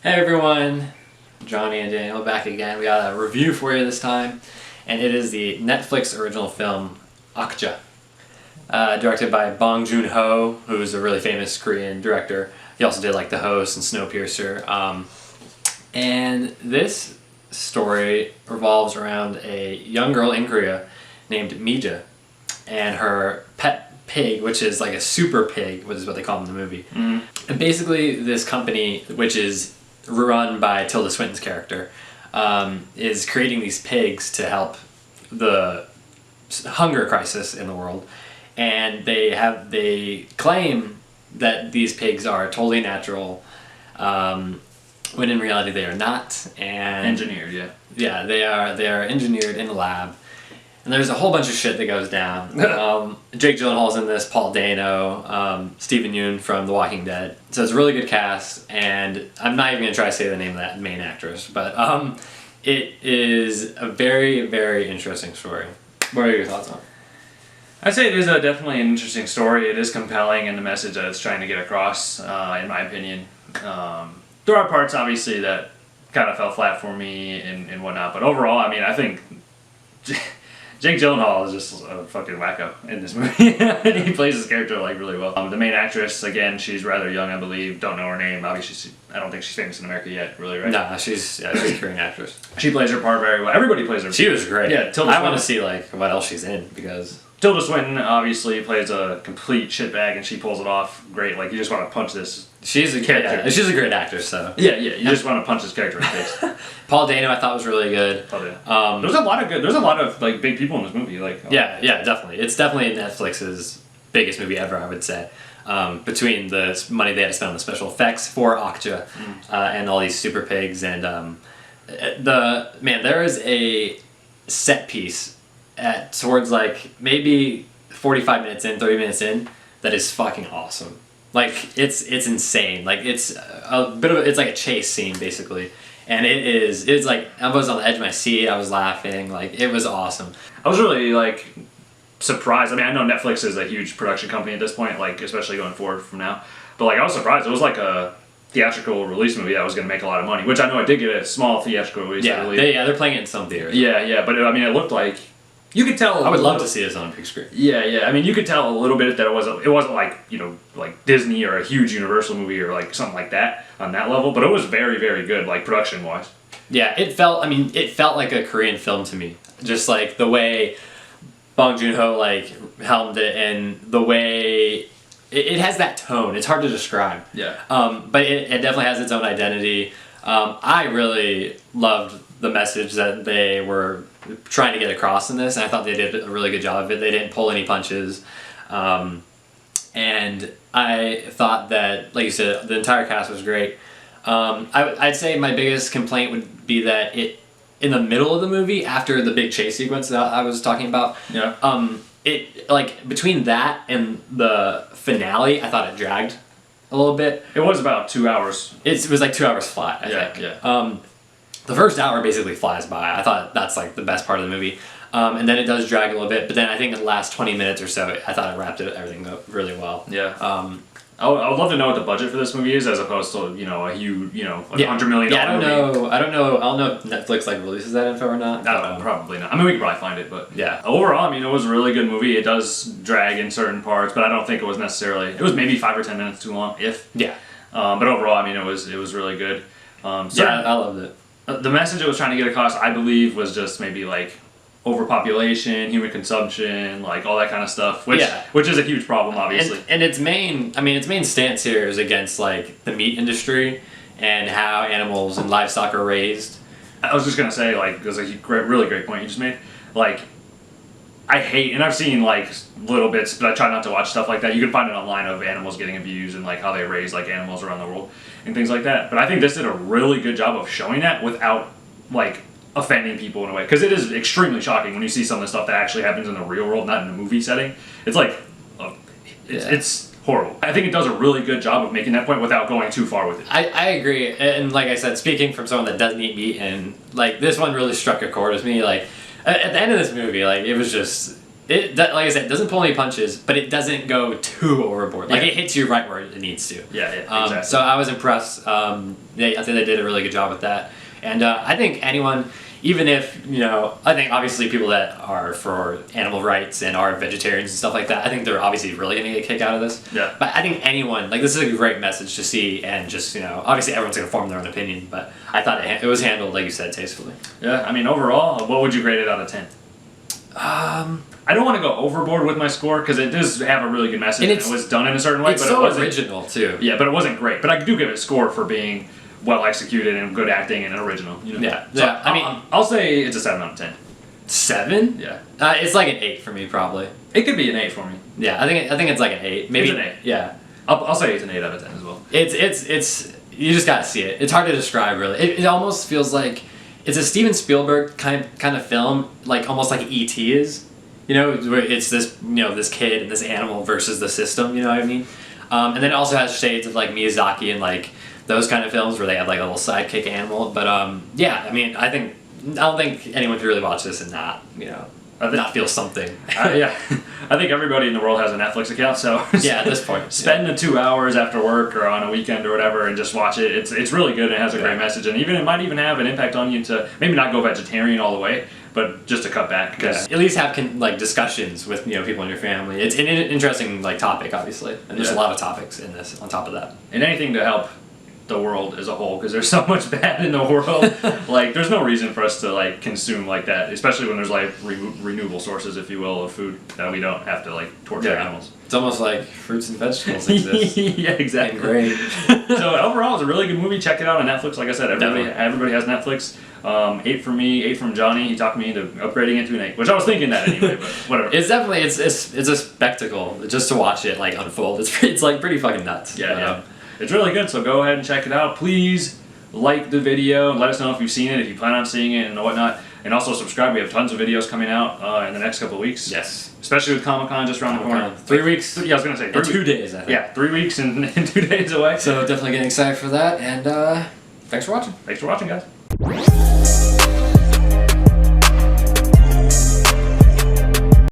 Hey everyone, Johnny and Daniel back again. We got a review for you this time, and it is the Netflix original film Okja, directed by Bong Joon-ho, who's a really famous Korean director. He also did like The Host and Snowpiercer. And this story revolves around a young girl in Korea named Mija and her pet pig, which is like a super pig, which is what they call him in the movie. And basically this company, which is run by Tilda Swinton's character, is creating these pigs to help the hunger crisis in the world. And they claim that these pigs are totally natural, when in reality they are not. And Engineered, yeah. Yeah, they are engineered in a lab. And there's a whole bunch of shit that goes down. Jake Gyllenhaal's in this, Paul Dano, Stephen Yeun from The Walking Dead. So it's a really good cast, and I'm not even going to try to say the name of that main actress, but it is a very, very interesting story. What are your thoughts on it? I'd say it is definitely an interesting story. It is compelling in the message that it's trying to get across, in my opinion. There are parts, obviously, that kind of fell flat for me and whatnot, but overall, I mean, I think Jake Gyllenhaal is just a fucking wacko in this movie. And he plays his character like really well. The main actress, again, she's rather young, I believe. Don't know her name. Obviously, I don't think she's famous in America yet, really, right? Nah, she's a Korean actress. She plays her part very well. Everybody plays her. She was great. Yeah, Tilda I want to Swinton. see like what else she's in, because Tilda Swinton obviously plays a complete shitbag, and she pulls it off great. Like, you just want to punch this she's a character. she's a great actress. So Yeah, you just want to punch this character in the face. Paul Dano I thought was really good. Oh, yeah. There's a lot of like big people in this movie. Like, Yeah, definitely. It's definitely Netflix's biggest movie ever, I would say. Between the money they had to spend on the special effects for Okja, and all these super pigs, and there is a set piece towards like maybe 45 minutes in, 30 minutes in, that is fucking awesome. Like it's insane. Like it's it's like a chase scene basically. And it's like, I was on the edge of my seat, I was laughing, like, it was awesome. I was really, like, surprised. I mean, I know Netflix is a huge production company at this point, like, especially going forward from now. But, like, I was surprised. It was like a theatrical release movie that was going to make a lot of money, which I know I did get a small theatrical release, I believe. They're playing it in some theaters. Yeah, but, I mean, it looked like, you could tell. I would love to see this on a big screen. Yeah. I mean, you could tell a little bit that it wasn't like, like Disney or a huge Universal movie or, like, something like that on that level, but it was very, very good, like, production-wise. Yeah, it felt like a Korean film to me. Just like the way Bong Joon-ho like helmed it, and the way it has that tone. It's hard to describe. Yeah. But it definitely has its own identity. I really loved the message that they were trying to get across in this, and I thought they did a really good job of it. They didn't pull any punches. And I thought that, like you said, the entire cast was great. I'd say my biggest complaint would be that in the middle of the movie, after the big chase sequence that I was talking about, it like between that and the finale, I thought it dragged a little bit. It was about 2 hours. It was like 2 hours flat, I think. Yeah. The first hour basically flies by. I thought that's like the best part of the movie. And then it does drag a little bit, but then I think in the last 20 minutes or so, I thought it wrapped everything up really well. Yeah. I would love to know what the budget for this movie is, as opposed to a huge $100 million. Yeah, I don't movie. know. I don't know if Netflix like releases that info or not. I don't know, probably not. I mean, we could probably find it, but yeah. Overall, I mean, it was a really good movie. It does drag in certain parts, but I don't think it was necessarily. It was maybe 5 or 10 minutes too long, if. Yeah. But overall, I mean, it was really good. Yeah, I loved it. The message it was trying to get across, I believe, was just maybe like overpopulation, human consumption, like all that kind of stuff, which is a huge problem, obviously. And its main stance here is against like the meat industry and how animals and livestock are raised. I was just gonna say, like, there's a really great point you just made. Like, I hate, and I've seen like little bits, but I try not to watch stuff like that. You can find it online of animals getting abused and like how they raise like animals around the world and things like that. But I think this did a really good job of showing that without like offending people in a way, because it is extremely shocking when you see some of the stuff that actually happens in the real world, not in a movie setting. It's like, it's horrible. I think it does a really good job of making that point without going too far with it. I agree, and like I said, speaking from someone that doesn't eat meat, and like this one really struck a chord with me. Like at the end of this movie, like it was Like I said, it doesn't pull any punches, but it doesn't go too overboard. Like, Yeah. it hits you right where it needs to. Yeah, exactly. So I was impressed. I think they did a really good job with that. And I think anyone, even if, I think obviously people that are for animal rights and are vegetarians and stuff like that, I think they're obviously really going to get a kick out of this. Yeah. But I think anyone, like, this is a great message to see, and just, obviously everyone's going to form their own opinion, but I thought it was handled, like you said, tastefully. Yeah, I mean, overall, what would you grade it out of 10? I don't want to go overboard with my score because it does have a really good message and it was done in a certain way. It's but so it wasn't original, too. Yeah, but it wasn't great. But I do give it a score for being well executed and good acting and original. Yeah, so yeah. I mean, I'll say it's a 7 out of 10. 7? Yeah. It's like an 8 for me, probably. It could be an 8 for me. Yeah, I think it's like an 8. Maybe It's an 8. Yeah. I'll say it's an 8 out of 10 as well. It's you just gotta see it. It's hard to describe, really. It almost feels like it's a Steven Spielberg kind of film, like almost like E.T. is. Where it's this this kid and this animal versus the system. You know what I mean? And then it also has shades of like Miyazaki and like those kind of films where they have like a little sidekick animal. But yeah, I mean, I don't think anyone could really watch this and not not feel something. Yeah, I think everybody in the world has a Netflix account, so yeah, at this point, spend the 2 hours after work or on a weekend or whatever and just watch it. It's really good and it has a great message, and it might even have an impact on you to maybe not go vegetarian all the way, but just to cut back. At least have discussions with people in your family. It's an interesting topic, obviously, and there's a lot of topics in this. On top of that, and anything to help the world as a whole, because there's so much bad in the world. Like, there's no reason for us to consume like that, especially when there's renewable sources, if you will, of food that we don't have to torture animals. It's almost like fruits and vegetables exist. Yeah, exactly. And great. So overall, it's a really good movie. Check it out on Netflix. Like I said, everybody has Netflix. 8 from me, 8 from Johnny. He talked me into upgrading it to an 8, which I was thinking that anyway, but whatever. It's definitely it's a spectacle just to watch it unfold. It's pretty fucking nuts. Yeah. It's really good, so go ahead and check it out. Please like the video and let us know if you've seen it, if you plan on seeing it and whatnot. And also subscribe. We have tons of videos coming out in the next couple of weeks. Yes. Especially with Comic-Con just around the corner. 3 weeks. Yeah, I was going to say. 2 days, I think. Yeah, 3 weeks and 2 days away. So definitely getting excited for that, and thanks for watching. Thanks for watching, guys.